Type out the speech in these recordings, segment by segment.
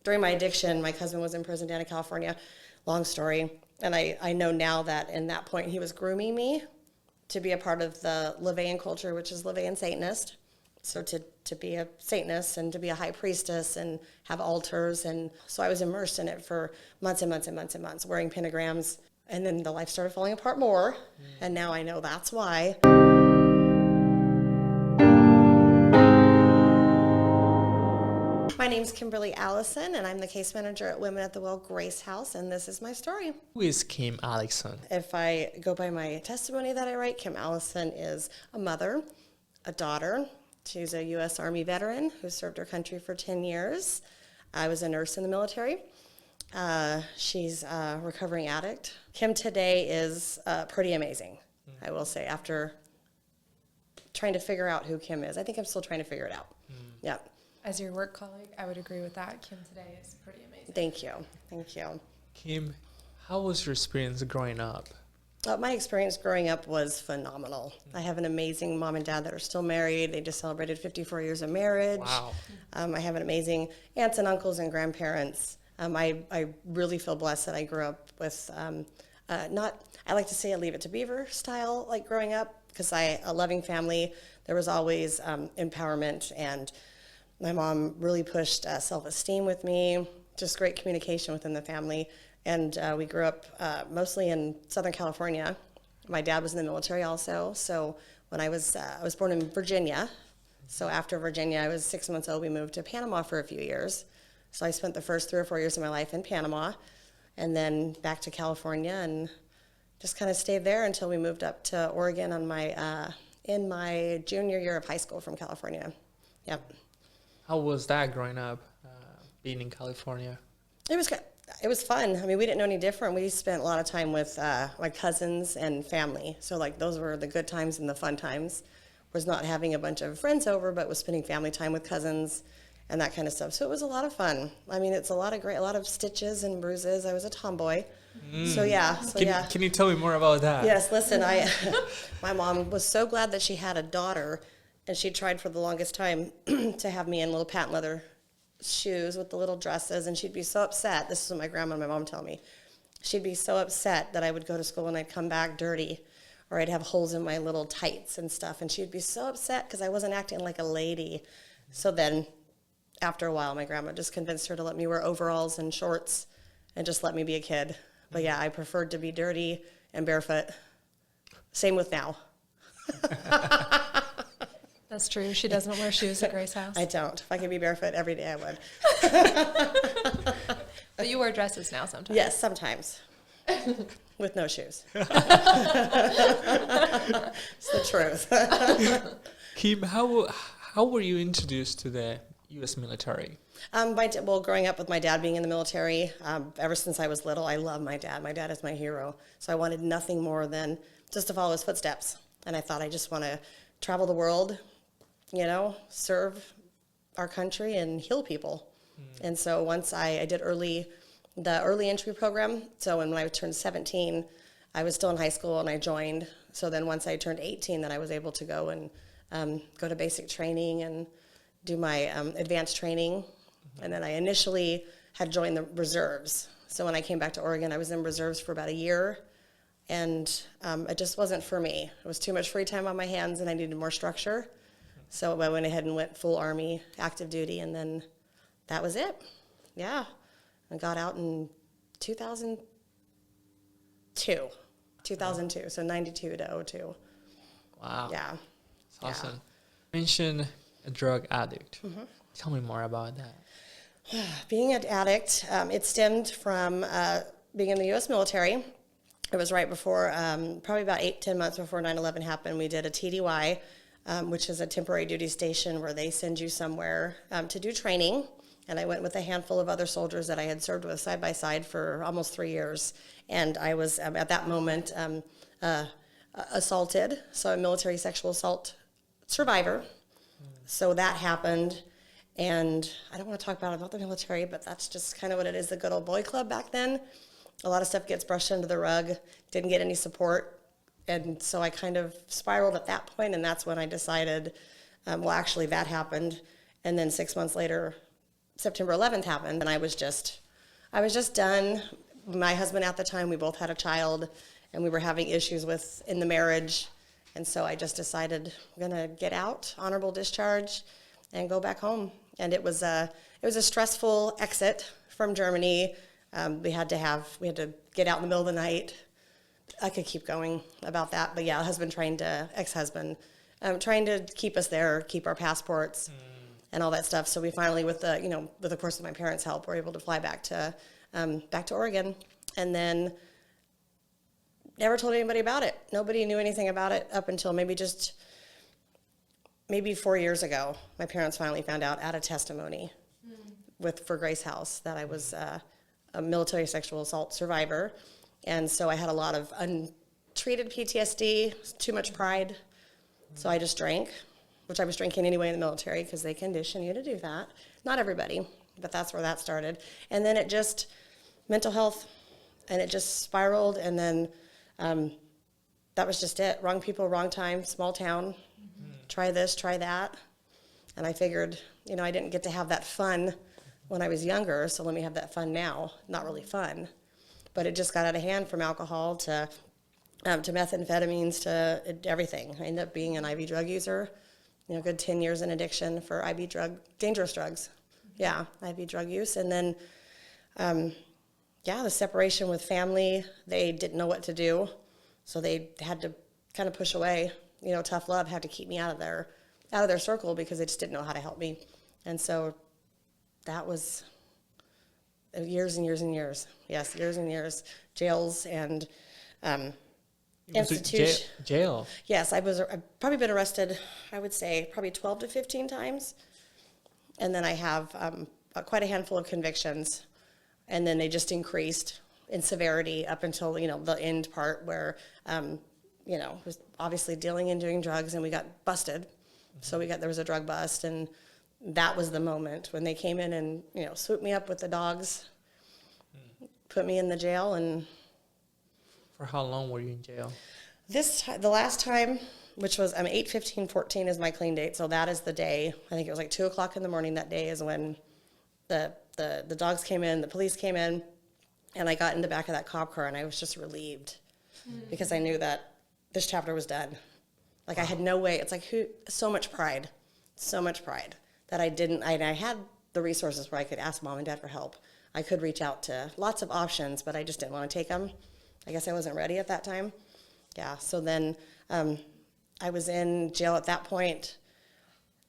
during my addiction, my cousin was in prison down in California. Long story. And I know now that in that point he was grooming me to be a part of the LaVeyan culture, which is LaVeyan Satanist. So to be a Satanist and to be a high priestess and have altars. And so I was immersed in it for months and months and months and months, wearing pentagrams. And then the life started falling apart more. And now I know that's why. My name's Kimberly Allison, and I'm the case manager at Women at the Well Grace House, and this is my story. Who is Kim Allison? If I go by my testimony that I write, Kim Allison is a mother, a daughter. She's a U.S. Army veteran who served her country for 10 years. I was a nurse in the military. She's a recovering addict. Kim today is pretty amazing, I will say, after trying to figure out who Kim is. I think I'm still trying to figure it out. Yeah. As your work colleague, I would agree with that. Kim today is pretty amazing. Thank you. Thank you. Kim, how was your experience growing up? My experience growing up was phenomenal. I have an amazing mom and dad that are still married. They just celebrated 54 years of marriage. Wow. I have an amazing aunts and uncles and grandparents. I really feel blessed that I grew up with I like to say a Leave It to Beaver style, like growing up, because a loving family. There was always empowerment, and my mom really pushed self-esteem with me, just great communication within the family. And we grew up mostly in Southern California. My dad was in the military also. So when I was born in Virginia. So after Virginia, I was 6 months old. We moved to Panama for a few years. So I spent the first 3 or 4 years of my life in Panama, and then back to California, and just kind of stayed there until we moved up to Oregon on in my junior year of high school from California. Yep. How was that growing up, being in California? It was fun. I mean, we didn't know any different. We spent a lot of time with my cousins and family. So, like, those were the good times and the fun times. Was not having a bunch of friends over, but was spending family time with cousins and that kind of stuff. So it was a lot of fun. I mean, it's a lot of stitches and bruises. I was a tomboy. So yeah. Can you tell me more about that? Yes, listen, my mom was so glad that she had a daughter, and she tried for the longest time to have me in little patent leather shoes with the little dresses, and she'd be so upset. This is what my grandma and my mom tell me. She'd be so upset that I would go to school and I'd come back dirty, or I'd have holes in my little tights and stuff, and she'd be so upset because I wasn't acting like a lady. So then, after a while, my grandma just convinced her to let me wear overalls and shorts and just let me be a kid. But yeah, I preferred to be dirty and barefoot. Same with now. That's true. She doesn't wear shoes at Grace House. I don't. If I could be barefoot every day, I would. But you wear dresses now sometimes. Yes, sometimes. With no shoes. It's the truth. Kim, how were you introduced to the U.S. military? Growing up with my dad being in the military, ever since I was little, I love my dad. My dad is my hero. So I wanted nothing more than just to follow his footsteps. And I thought, I just want to travel the world, serve our country and heal people. And so once I did the early entry program. So when I turned 17, I was still in high school and I joined. So then once I turned 18, then I was able to go and go to basic training and do my advanced training. And then I initially had joined the reserves. So when I came back to Oregon, I was in reserves for about a year. And it just wasn't for me. It was too much free time on my hands and I needed more structure. So I went ahead and went full Army, active duty, and then that was it. Yeah. I got out in 2002. 2002, so 92 to 02. Wow. Yeah. That's awesome. You mentioned a drug addict. Tell me more about that. Being an addict, it stemmed from being in the U.S. military. It was right before, probably about 8-10 months before 9/11 happened. We did a TDY, which is a temporary duty station where they send you somewhere to do training. And I went with a handful of other soldiers that I had served with side by side for almost 3 years. And I was, at that moment, assaulted, so a military sexual assault survivor. So that happened. And I don't want to talk about the military, but that's just kind of what it is, the good old boy club back then. A lot of stuff gets brushed under the rug, didn't get any support. And so I kind of spiraled at that point, and that's when I decided, actually that happened. And then 6 months later, September 11th happened, and I was just done. My husband at the time, we both had a child, and we were having issues in the marriage, and so I just decided I'm gonna get out, honorable discharge, and go back home. And it was a stressful exit from Germany. We had to get out in the middle of the night. I could keep going about that, but yeah, ex-husband, trying to keep us there, keep our passports and all that stuff. So we finally, with of course, with my parents' help, were able to fly back to Oregon, and then never told anybody about it. Nobody knew anything about it up until maybe 4 years ago. My parents finally found out at a testimony for Grace House that I was a military sexual assault survivor. And so I had a lot of untreated PTSD, too much pride. So I just drank, which I was drinking anyway in the military because they condition you to do that. Not everybody, but that's where that started. And then it just, mental health, and it just spiraled. And then that was just it. Wrong people, wrong time, small town. Try this, try that. And I figured, I didn't get to have that fun when I was younger, so let me have that fun now. Not really fun. But it just got out of hand, from alcohol to methamphetamines to everything. I ended up being an IV drug user, good 10 years in addiction for dangerous drugs. Yeah, IV drug use. And then, the separation with family, they didn't know what to do. So they had to kind of push away, tough love had to keep me out of their circle because they just didn't know how to help me. And so that was years and years and years. Yes, years and years. Jails and institution. Jail? Yes, I've probably been arrested, I would say, probably 12 to 15 times. And then I have quite a handful of convictions. And then they just increased in severity up until, the end part where, was obviously dealing and doing drugs, and we got busted. So there was a drug bust, and that was the moment when they came in and, swooped me up with the dogs, put me in the jail. And For how long were you in jail? the last time, which was 8/15/14 is my clean date. So that is the day. I think it was like 2:00 in the morning. That day is when the dogs came in, the police came in, and I got in the back of that cop car, and I was just relieved because I knew that this chapter was done. Like, I had no way. It's like so much pride that I had the resources where I could ask mom and dad for help. I could reach out to lots of options, but I just didn't want to take them. I guess I wasn't ready at that time. Yeah, so then I was in jail at that point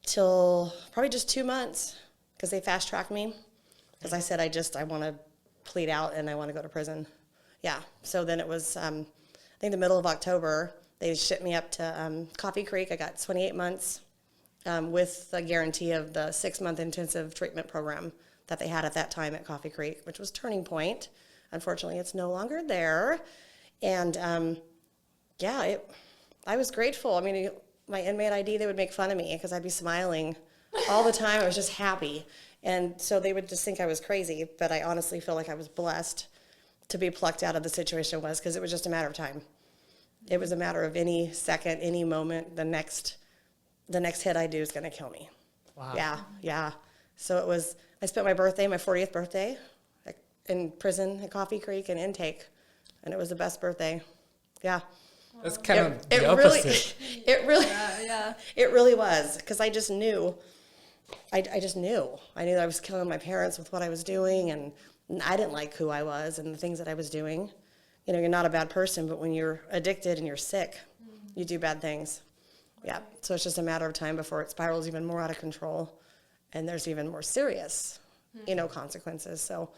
till probably just 2 months because they fast-tracked me because I said I want to plead out and I want to go to prison. Yeah, so then it was, I think the middle of October, they shipped me up to Coffee Creek. I got 28 months with the guarantee of the 6-month intensive treatment program that they had at that time at Coffee Creek, which was Turning Point. Unfortunately, it's no longer there. And I was grateful. I mean, my inmate ID, they would make fun of me because I'd be smiling all the time. I was just happy. And so they would just think I was crazy, but I honestly feel like I was blessed to be plucked out of the situation because it was just a matter of time. It was a matter of any second, any moment, the next hit I do is going to kill me. Wow. Yeah. So I spent my 40th birthday, in prison at Coffee Creek and intake, and it was the best birthday. Yeah. That's kind of the opposite. It really was, because I just knew. I knew that I was killing my parents with what I was doing, and I didn't like who I was and the things that I was doing. You're not a bad person, but when you're addicted and you're sick, you do bad things. Yeah, so it's just a matter of time before it spirals even more out of control, and there's even more serious, consequences. So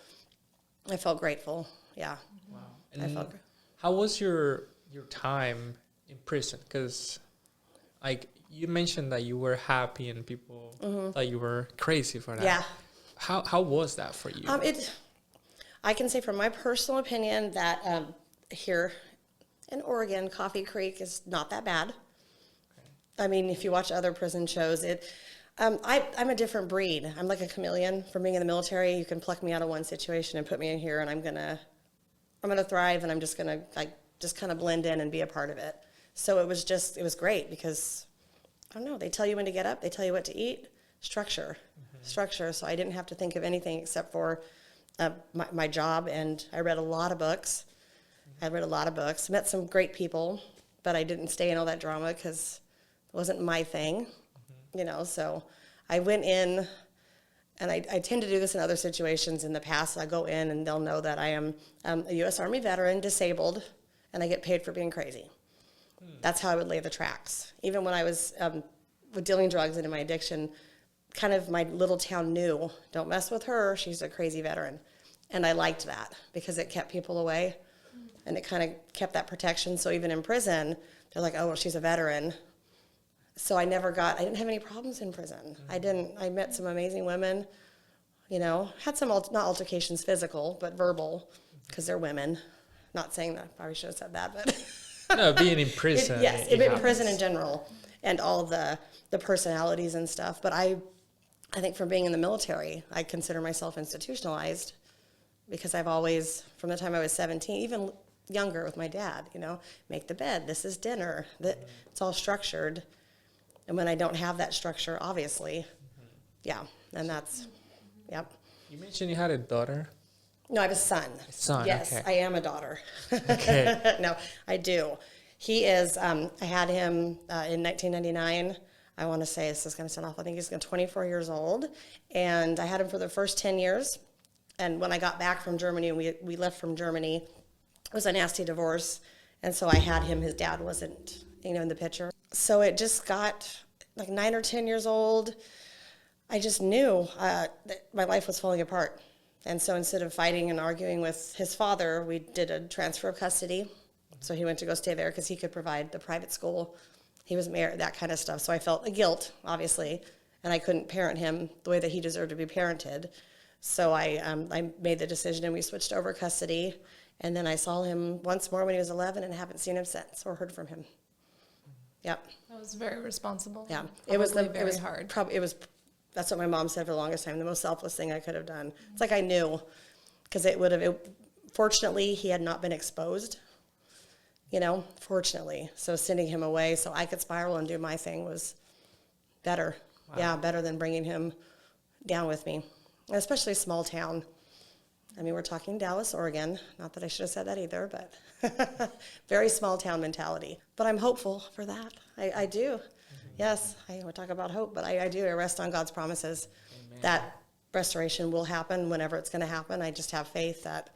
I felt grateful. Yeah. Wow. And how was your time in prison? Because, you mentioned that you were happy and people thought you were crazy for that. Yeah. How was that for you? I can say from my personal opinion that here in Oregon, Coffee Creek is not that bad. Okay. I mean, if you watch other prison shows, I'm a different breed. I'm like a chameleon. From being in the military, you can pluck me out of one situation and put me in here, and I'm gonna thrive, and I'm just gonna just kind of blend in and be a part of it. So it was great because I don't know. They tell you when to get up. They tell you what to eat. Structure. Mm-hmm. structure. So I didn't have to think of anything except for my job. And I read a lot of books. Met some great people, but I didn't stay in all that drama because it wasn't my thing, so I went in, and I tend to do this in other situations in the past. I go in and they'll know that I am a U.S. Army veteran, disabled, and I get paid for being crazy. That's how I would lay the tracks. Even when I was with dealing drugs and in my addiction, kind of my little town knew, don't mess with her, she's a crazy veteran. And I liked that because it kept people away. And it kind of kept that protection. So even in prison, they're like, oh, well, she's a veteran. So I didn't have any problems in prison. I met some amazing women, had some, not altercations physical, but verbal, because they're women. Not saying that, probably should have said that, but. No, being in prison. In prison in general, and all the personalities and stuff. But I think from being in the military, I consider myself institutionalized because I've always, from the time I was 17, even younger with my dad, make the bed, this is dinner, it's all structured. And when I don't have that structure, obviously, and that's, yep. You mentioned you had a daughter. No, I have a son. Yes, okay. I am a daughter. Okay. No, I do. He is, I had him in 1999. I want to say, this is going to sound awful, I think he's 24 years old. And I had him for the first 10 years. And when I got back from Germany, we left from Germany, it was a nasty divorce. And so I had him, his dad wasn't, in the picture. So it just got like 9 or 10 years old. I just knew that my life was falling apart. And so instead of fighting and arguing with his father, we did a transfer of custody. So he went to go stay there because he could provide the private school. He was married, that kind of stuff. So I felt a guilt, obviously, and I couldn't parent him the way that he deserved to be parented. So I made the decision, and we switched over custody. And then I saw him once more when he was 11 and haven't seen him since or heard from him. Yep. That was very responsible. Yeah. It was very hard. That's what my mom said for the longest time, the most selfless thing I could have done. It's like I knew, because fortunately, he had not been exposed, fortunately. So sending him away so I could spiral and do my thing was better. Wow. Yeah, better than bringing him down with me, and especially small town. I mean, we're talking Dallas, Oregon. Not that I should have said that either, but very small town mentality. But I'm hopeful for that. I do. Yes, I would talk about hope, but I do. I rest on God's promises. Amen. That restoration will happen whenever it's going to happen. I just have faith that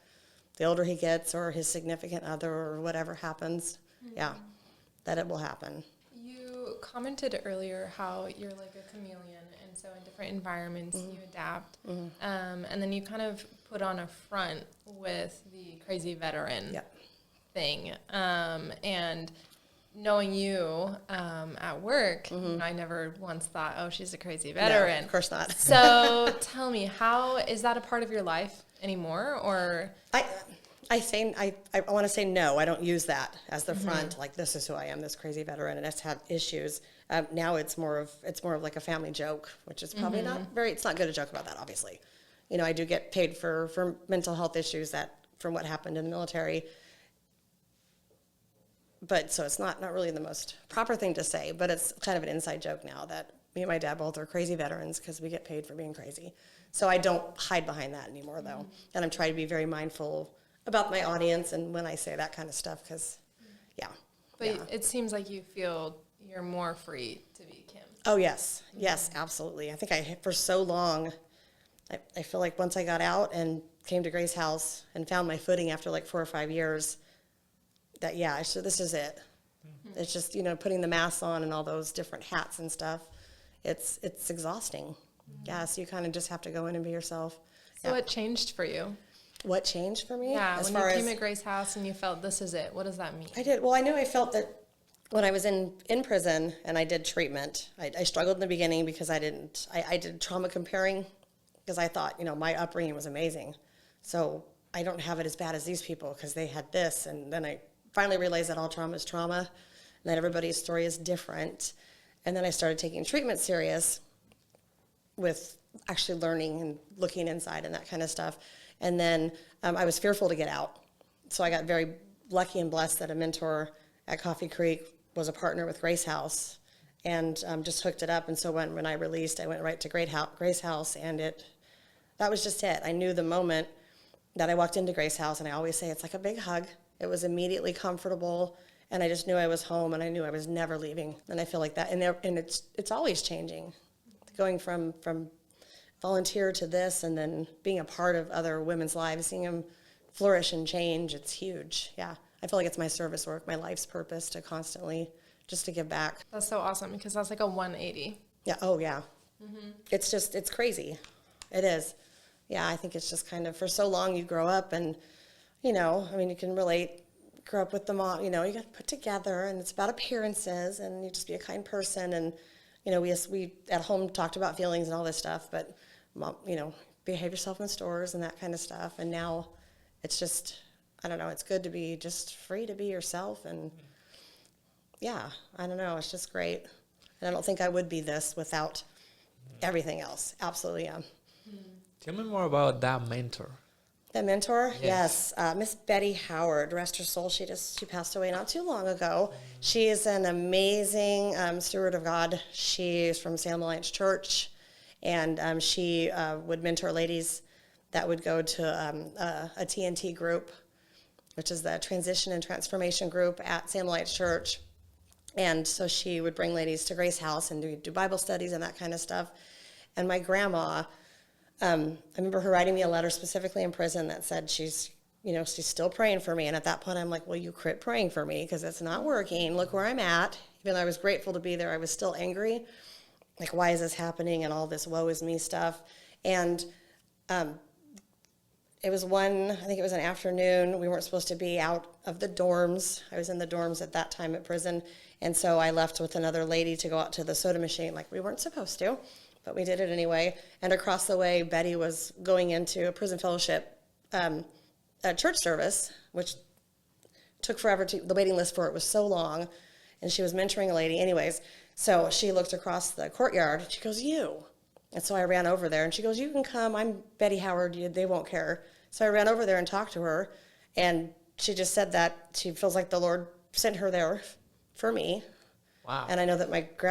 the older he gets or his significant other or whatever happens, that it will happen. You commented earlier how you're like a chameleon, and so in different environments you adapt. And then you kind of put on a front with the crazy veteran thing. And knowing you at work, I never once thought, oh, she's a crazy veteran. No, of course not. So tell me, how is that a part of your life anymore? Or I want to say no. I don't use that as the front. Like, this is who I am, this crazy veteran, and I've had issues. Now it's more of like a family joke, which is probably it's not good to joke about that, obviously. I do get paid for mental health issues from what happened in the military. But so it's not really the most proper thing to say, but it's kind of an inside joke now that me and my dad both are crazy veterans because we get paid for being crazy. So I don't hide behind that anymore, though. And I'm trying to be very mindful about my audience and when I say that kind of stuff because, But it seems like you feel you're more free to be Kim. Oh, yes. Yes, absolutely. I think for so long, I feel like once I got out and came to Grace House and found my footing after like 4 or 5 years, that so this is it. It's just putting the masks on and all those different hats and stuff. It's exhausting. So you kind of just have to go in and be yourself. So what changed for you? What changed for me? Yeah, when you came at Grace House and you felt this is it. What does that mean? I did. Well, I knew I felt that when I was in prison and I did treatment. I struggled in the beginning because I did trauma comparing because I thought my upbringing was amazing, so I don't have it as bad as these people because they had this, and then I finally realized that all trauma is trauma and that everybody's story is different. And then I started taking treatment serious with actually learning and looking inside and that kind of stuff. And then I was fearful to get out. So I got very lucky and blessed that a mentor at Coffee Creek was a partner with Grace House. and just hooked it up. And so when I released, I went right to Grace House, and that was just it. I knew the moment that I walked into Grace House, and I always say it's like a big hug. It was immediately comfortable, and I just knew I was home, and I knew I was never leaving. And I feel like that, and it's always changing, going from volunteer to this, and then being a part of other women's lives, seeing them flourish and change. It's huge. Yeah, I feel like it's my service work, my life's purpose, to constantly just to give back. That's so awesome, because that's like a 180. Yeah. Oh yeah. It's crazy. It is. Yeah, I think it's just kind of, for so long you grow up and, I mean, you can relate, grow up with the mom, you got to put together, and it's about appearances, and you just be a kind person. And, we at home talked about feelings and all this stuff, but, mom, behave yourself in stores and that kind of stuff. And now it's just, I don't know, it's good to be just free to be yourself. And yeah, I don't know, it's just great. And I don't think I would be this without everything else. Absolutely, yeah. Tell me more about that mentor. The mentor, yes, Miss Betty Howard, rest her soul. She passed away not too long ago. She is an amazing steward of God. She is from Salem Alliance Church, and she would mentor ladies that would go to a TNT group, which is the Transition and Transformation group at Salem Alliance Church. And so she would bring ladies to Grace House and do Bible studies and that kind of stuff. And my grandma, I remember her writing me a letter specifically in prison that said she's still praying for me. And at that point, I'm like, well, you quit praying for me because it's not working. Look where I'm at. Even though I was grateful to be there, I was still angry. Like, why is this happening? And all this woe is me stuff. And it was I think it was an afternoon. We weren't supposed to be out of the dorms. I was in the dorms at that time at prison. And so I left with another lady to go out to the soda machine. Like, we weren't supposed to, but we did it anyway. And across the way, Betty was going into a prison fellowship a church service, which took forever. The waiting list for it was so long. And she was mentoring a lady anyways. So she looked across the courtyard, and she goes, you. And so I ran over there, and she goes, you can come. I'm Betty Howard. They won't care. So I ran over there and talked to her, and she just said that she feels like the Lord sent her there for me. Wow. And I know that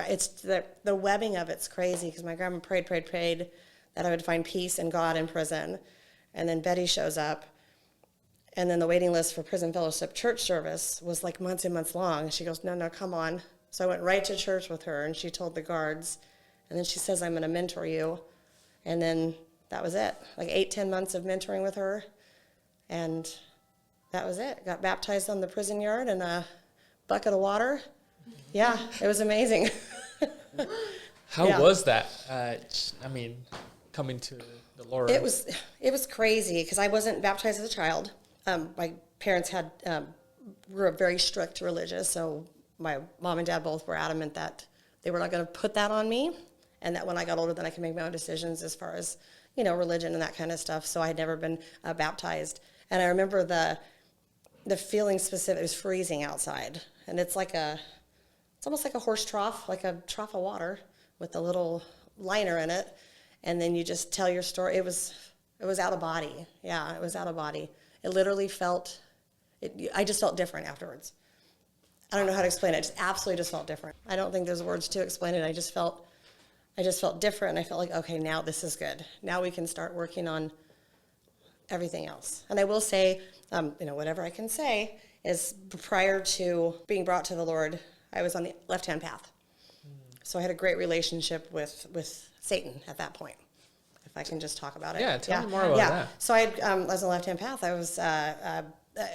it's the webbing of it's crazy, because my grandma prayed that I would find peace in God in prison. And then Betty shows up, and then the waiting list for prison fellowship church service was like months and months long. She goes, no, come on. So I went right to church with her, and she told the guards, and then she says, I'm going to mentor you. And then that was it. Like 8-10 months of mentoring with her, and that was it. Got baptized on the prison yard in a bucket of water. Yeah, it was amazing. How was that? Coming to the Lord. It was crazy, because I wasn't baptized as a child. My parents were very strict religious, so my mom and dad both were adamant that they were not going to put that on me, and that when I got older, then I could make my own decisions as far as religion and that kind of stuff. So I had never been baptized, and I remember the feeling specific. It was freezing outside, and it's almost like a horse trough, like a trough of water with a little liner in it, and then you just tell your story. It was out of body. Yeah, it was out of body. It literally felt. I just felt different afterwards. I don't know how to explain it. I just absolutely just felt different. I don't think there's words to explain it. I just felt different. I felt like, okay, now this is good. Now we can start working on everything else. And I will say, whatever I can say is, prior to being brought to the Lord, I was on the left-hand path. So I had a great relationship with Satan at that point, if I can just talk about it. Yeah, tell me more about that. So I was on the left-hand path. I was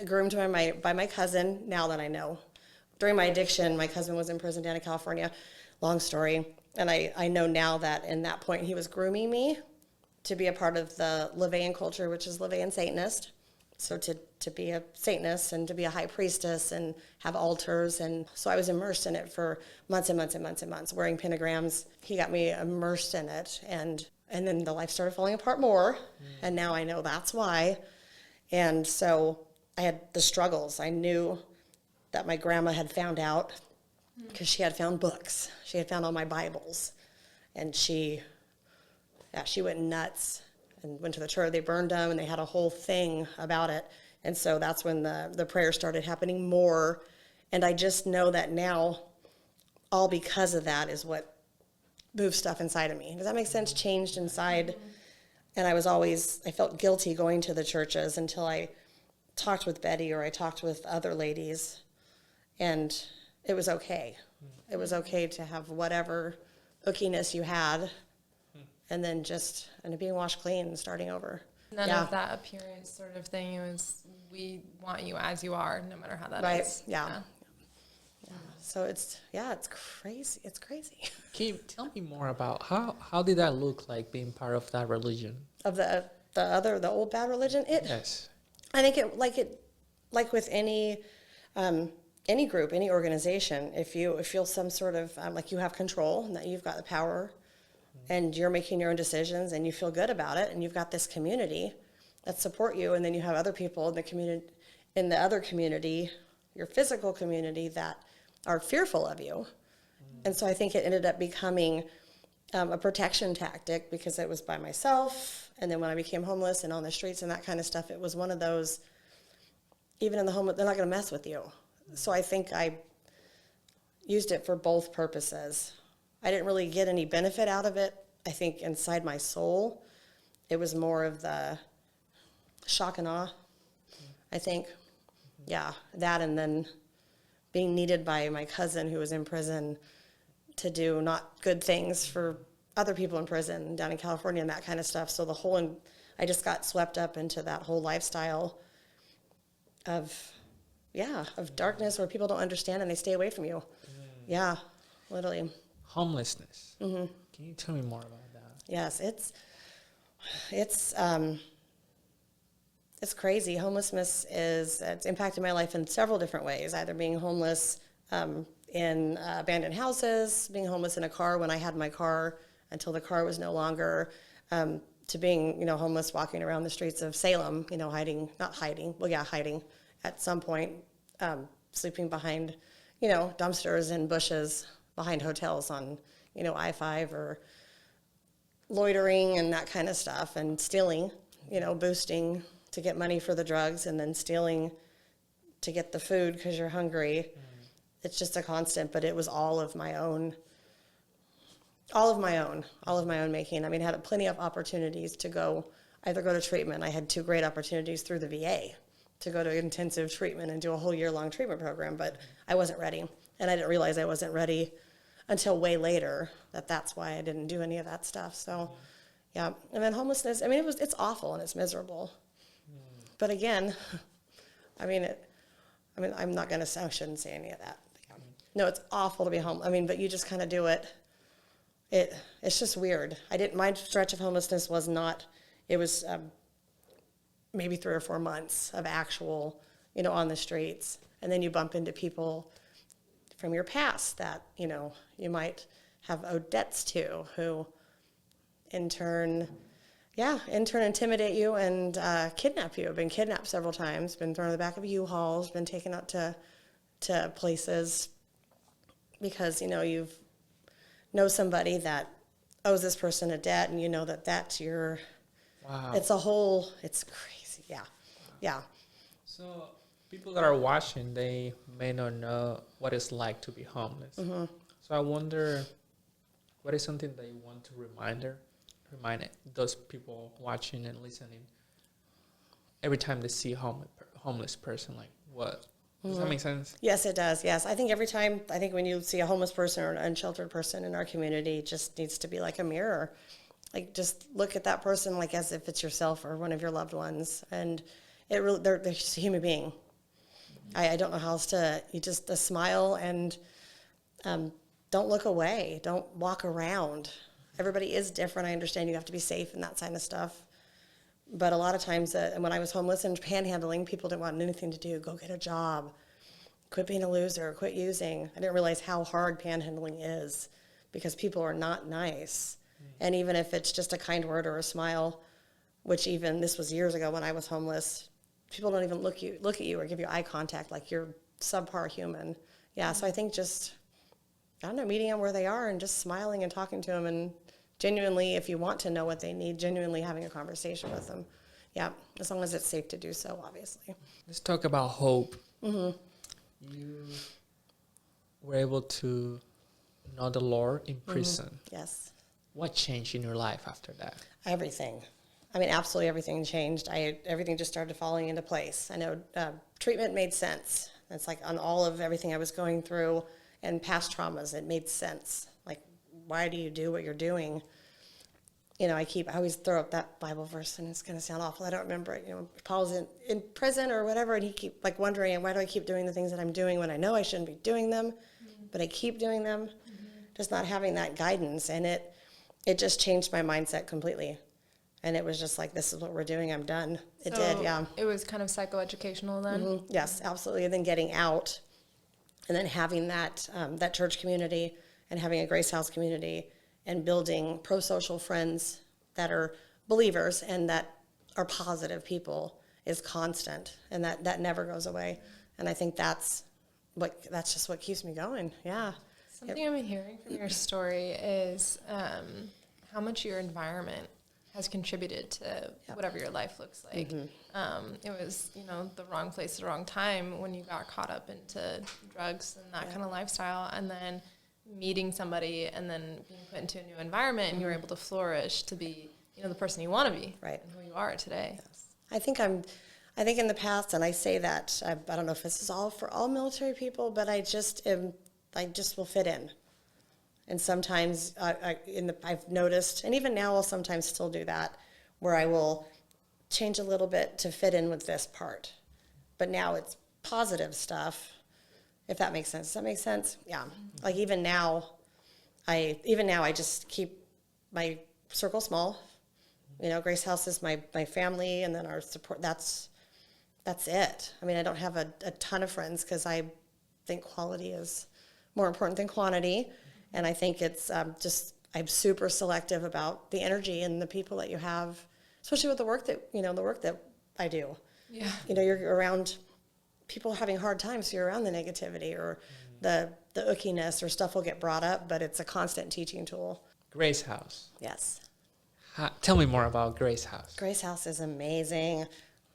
groomed by my cousin, now that I know. During my addiction, my cousin was in prison down in California. Long story. And I know now that in that point he was grooming me to be a part of the Levian culture, which is Levian Satanist. So to be a Satanist and to be a high priestess and have altars. And so I was immersed in it for months and months and months and months, wearing pentagrams. He got me immersed in it. And then the life started falling apart more. And now I know that's why. And so I had the struggles. I knew that my grandma had found out, because she had found books. She had found all my Bibles. And she went nuts and went to the church. They burned them, and they had a whole thing about it. And so that's when the prayers started happening more. And I just know that now all because of that is what moved stuff inside of me. Does that make sense? Changed inside. And I felt guilty going to the churches until I talked with Betty or I talked with other ladies, and it was okay. It was okay to have whatever ookiness you had, and then and being washed clean and starting over. None of that appearance sort of thing. It was, we want you as you are, no matter how that is. Right, yeah. So it's crazy. It's crazy. Can you tell me more about how did that look like being part of that religion? Of the old bad religion? Yes. I think like with any group, any organization, if you feel some sort of like you have control and that you've got the power and you're making your own decisions and you feel good about it and you've got this community that support you, and then you have other people in the community, other community, your physical community, that are fearful of you. And so I think it ended up becoming a protection tactic, because it was by myself. And then when I became homeless and on the streets and that kind of stuff, it was one of those, even in the home, they're not going to mess with you. So I think I used it for both purposes. I didn't really get any benefit out of it. I think inside my soul, it was more of the shock and awe, I think. Yeah, that, and then being needed by my cousin who was in prison to do not good things for other people in prison down in California and that kind of stuff. So I just got swept up into that whole lifestyle of darkness where people don't understand and they stay away from you. Yeah, literally. Homelessness. Mm-hmm. Can you tell me more about that? Yes, it's crazy. Homelessness it's impacted my life in several different ways, either being homeless in abandoned houses, being homeless in a car when I had my car until the car was no longer, to being, homeless walking around the streets of Salem, hiding at some point, sleeping behind, dumpsters and bushes behind hotels on, I-5, or loitering and that kind of stuff, and stealing, boosting to get money for the drugs, and then stealing to get the food because you're hungry. It's just a constant, but it was all of my own making. I mean, I had plenty of opportunities to either go to treatment. I had 2 great opportunities through the VA to go to intensive treatment and do a whole year-long treatment program, but I wasn't ready. And I didn't realize I wasn't ready until way later, that's why I didn't do any of that stuff. So, yeah. And then homelessness, it's awful and it's miserable. But again, I'm not going to, I shouldn't say any of that. Yeah. No, it's awful to be home. But you just kind of do it. It's just weird. My stretch of homelessness was not, it was maybe 3 or 4 months of actual, on the streets. And then you bump into people from your past that, you might have owed debts to, who in turn intimidate you and kidnap you. I've been kidnapped several times, been thrown in the back of U-Hauls, been taken out to places because, you know somebody that owes this person a debt, and that's your... Wow. It's crazy, yeah. Wow. Yeah. So people that are watching, they may not know what it's like to be homeless. Mm-hmm. So I wonder, what is something that you want to remind those people watching and listening every time they see a homeless person? Like, what? Does that make sense? Yes, it does. Yes. I think when you see a homeless person or an unsheltered person in our community, it just needs to be like a mirror. Like, just look at that person like as if it's yourself or one of your loved ones. And they're just a human being. I don't know how else you just smile and don't look away. Don't walk around. Everybody is different. I understand you have to be safe and that kind of stuff. But a lot of times, when I was homeless and panhandling, people didn't want anything to do. Go get a job. Quit being a loser. Quit using. I didn't realize how hard panhandling is, because people are not nice. And even if it's just a kind word or a smile, which even this was years ago when I was homeless, people don't even look at you or give you eye contact like you're subpar human. Yeah, so I think just, meeting them where they are and just smiling and talking to them, and genuinely, if you want to know what they need, genuinely having a conversation with them. Yeah, as long as it's safe to do so, obviously. Let's talk about hope. Mm-hmm. You were able to know the Lord in prison. Yes. What changed in your life after that? Everything. I mean, absolutely everything changed. Everything just started falling into place. I know treatment made sense. It's like on all of everything I was going through and past traumas, it made sense. Like, why do you do what you're doing? You know, I always throw up that Bible verse, and it's going to sound awful. I don't remember it. You know, Paul's in prison or whatever, and he keep like wondering, why do I keep doing the things that I'm doing when I know I shouldn't be doing them, but I keep doing them, just not having that guidance. And it just changed my mindset completely. And it was just like, this is what we're doing. I'm done. It So did, yeah. It was kind of psychoeducational then? Yes, absolutely. And then getting out and then having that church community and having a Grace House community and building pro-social friends that are believers and that are positive people is constant, and that never goes away. And I think that's just what keeps me going. Yeah. Something I've been hearing from your story is how much your environment has contributed to whatever your life looks like. It was, the wrong place, the wrong time when you got caught up into drugs and that kind of lifestyle, and then meeting somebody and then being put into a new environment, and you're able to flourish to be, the person you want to be, right, and who you are today. Yes. I think in the past, and I say that, I don't know if this is all for all military people, but I just will fit in. And sometimes I've noticed, and even now I'll sometimes still do that, where I will change a little bit to fit in with this part. But now it's positive stuff, if that makes sense. Does that make sense? Yeah. Like even now I just keep my circle small. Grace House is my family, and then our support. That's it. I mean, I don't have a ton of friends because I think quality is more important than quantity. And I think it's I'm super selective about the energy and the people that you have, especially with the work that I do. Yeah. You're around people having hard times, so you're around the negativity or the ookiness, or stuff will get brought up, but it's a constant teaching tool. Grace House. Yes. Tell me more about Grace House. Grace House is amazing.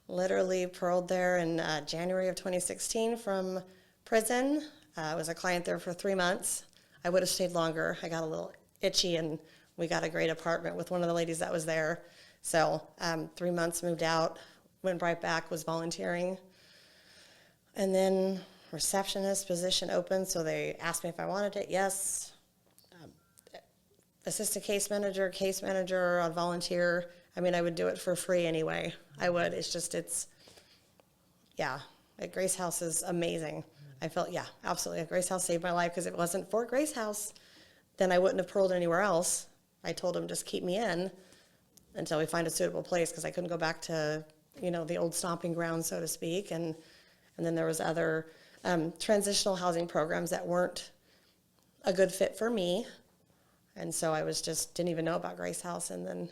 Literally paroled there in January of 2016 from prison. I was a client there for 3 months. I would have stayed longer. I got a little itchy, and we got a great apartment with one of the ladies that was there. So 3 months, moved out, went right back, was volunteering. And then receptionist position opened, so they asked me if I wanted it. Yes. Assistant case manager, I'd volunteer. I mean, I would do it for free anyway. I would. Grace House is amazing. I felt, absolutely. Grace House saved my life, because if it wasn't for Grace House, then I wouldn't have paroled anywhere else. I told them, just keep me in until we find a suitable place, because I couldn't go back to, the old stomping ground, so to speak. And then there was other transitional housing programs that weren't a good fit for me. And so I didn't even know about Grace House, and then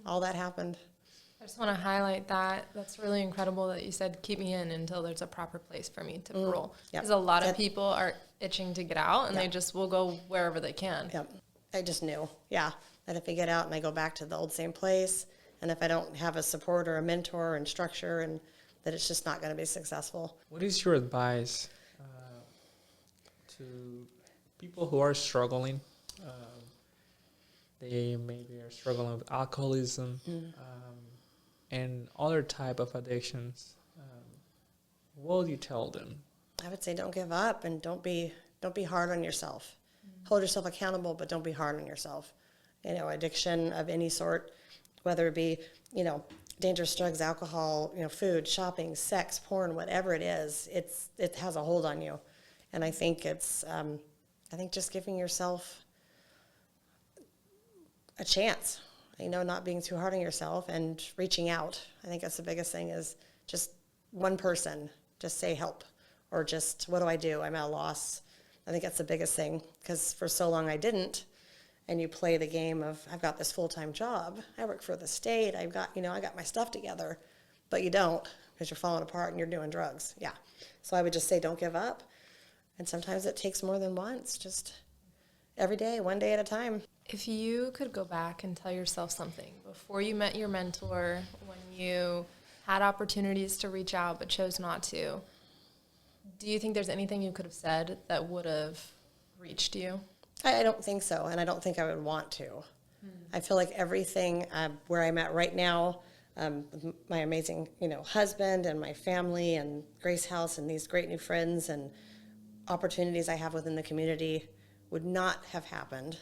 all that happened. I just want to highlight that. That's really incredible that you said, keep me in until there's a proper place for me to parole. Because a lot of people are itching to get out, and they just will go wherever they can. Yep. I just knew, that if I get out and I go back to the old same place, and if I don't have a support or a mentor and structure, and that it's just not going to be successful. What is your advice to people who are struggling? They maybe are struggling with alcoholism and other type of addictions. What would you tell them? I would say don't give up, and don't be hard on yourself. Hold yourself accountable, but don't be hard on yourself. Addiction of any sort, whether it be, dangerous drugs, alcohol, food, shopping, sex, porn, whatever it is, it has a hold on you. And I think it's just giving yourself a chance, not being too hard on yourself and reaching out. I think that's the biggest thing, is just one person, just say help, or just, what do I do? I'm at a loss. I think that's the biggest thing, because for so long I didn't. And you play the game of, I've got this full-time job, I work for the state, I got my stuff together, but you don't, because you're falling apart and you're doing drugs. Yeah. So I would just say, don't give up. And sometimes it takes more than once, just every day, one day at a time. If you could go back and tell yourself something before you met your mentor, when you had opportunities to reach out but chose not to, do you think there's anything you could have said that would have reached you? I don't think so, and I don't think I would want to. I feel like everything where I'm at right now, with my amazing, husband and my family and Grace House and these great new friends and opportunities I have within the community would not have happened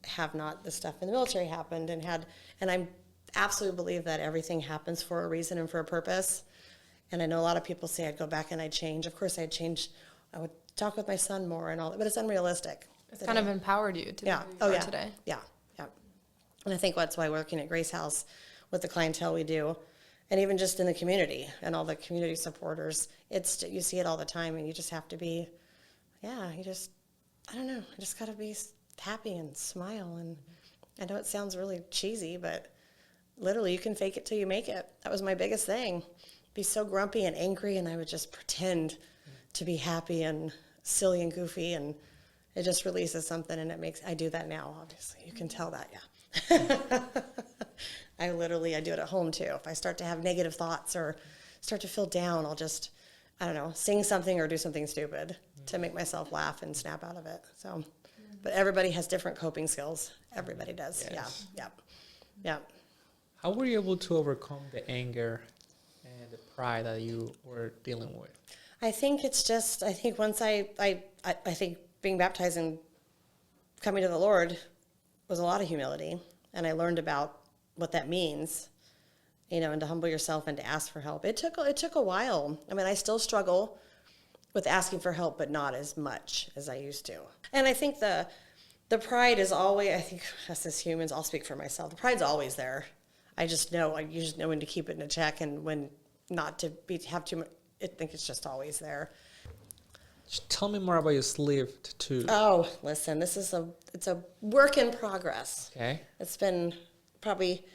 have not the stuff in the military happened and I absolutely believe that everything happens for a reason and for a purpose. And I know a lot of people say I'd go back and I'd change. Of course I'd change. I would talk with my son more and all that, but it's unrealistic. It's kind of empowered you to be who you are today. Yeah. And I think that's why working at Grace House with the clientele we do, and even just in the community and all the community supporters, you see it all the time, and you just have to be, I don't know, I just got to be happy and smile. And I know it sounds really cheesy, but literally you can fake it till you make it. That was my biggest thing. Be so grumpy and angry, and I would just pretend to be happy and silly and goofy, and it just releases something, and I do that now, obviously. You can tell that, yeah. I do it at home too. If I start to have negative thoughts or start to feel down, I'll just, I don't know, sing something or do something stupid to make myself laugh and snap out of it. So, but everybody has different coping skills. Everybody does. Yes. Yeah. How were you able to overcome the anger and the pride that you were dealing with? I think once I think being baptized and coming to the Lord was a lot of humility, and I learned about what that means, and to humble yourself and to ask for help. It took a while. I mean, I still struggle with asking for help, but not as much as I used to. And I think the pride is always, I think us as humans, I'll speak for myself, the pride's always there. I just know when to keep it in a check and when not to have too much. I think it's just always there. Tell me more about your sleeve tattoo. Oh, listen, it's a work in progress. Okay. It's been probably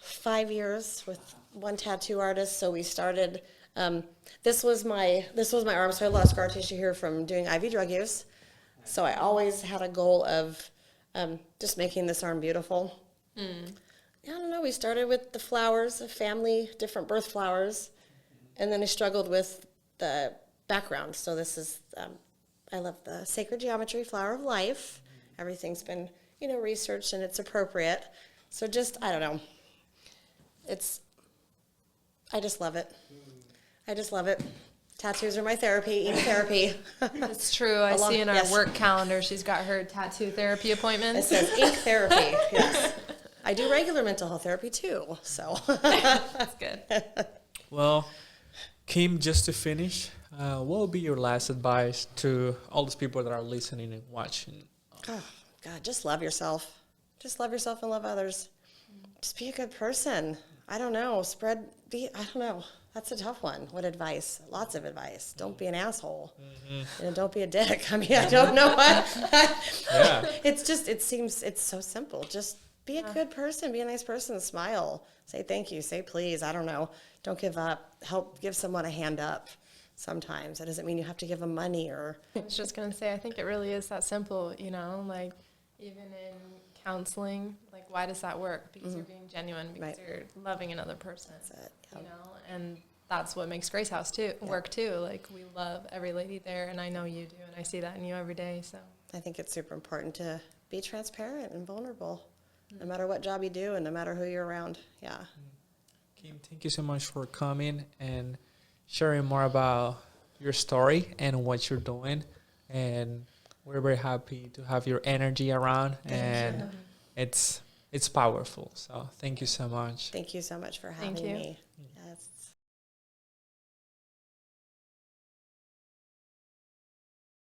5 years with one tattoo artist. So we started. This was my arm. So I lost scar tissue here from doing IV drug use. So I always had a goal of just making this arm beautiful. I don't know. We started with the flowers, different birth flowers, and then I struggled with the background. So this is, I love the sacred geometry, flower of life. Everything's been, researched and it's appropriate. So I don't know. I just love it. I just love it. Tattoos are my therapy, ink therapy. It's true. I see in our work calendar, she's got her tattoo therapy appointments. It says ink therapy, yes. I do regular mental health therapy too, so. That's good. Well, Kim, just to finish, what would be your last advice to all those people that are listening and watching? Oh, God, just love yourself. Just love yourself and love others. Just be a good person. I don't know. I don't know. That's a tough one. What advice? Lots of advice. Don't be an asshole. And don't be a dick. I mean, I don't know what. Yeah. It's so simple. Just be a good person. Be a nice person. Smile. Say thank you. Say please. I don't know. Don't give up. Give someone a hand up sometimes. That doesn't mean you have to give them money or. I was just going to say, I think it really is that simple, like even in counseling, like why does that work? Because you're being genuine, because you're loving another person. That's it. Yep. And that's what makes Grace House work too. Like we love every lady there, and I know you do, and I see that in you every day. So I think it's super important to be transparent and vulnerable, no matter what job you do and no matter who you're around. Yeah. Kim, thank you so much for coming and sharing more about your story and what you're doing. And we're very happy to have your energy around. And it's powerful. So thank you so much. Thank you so much for having me.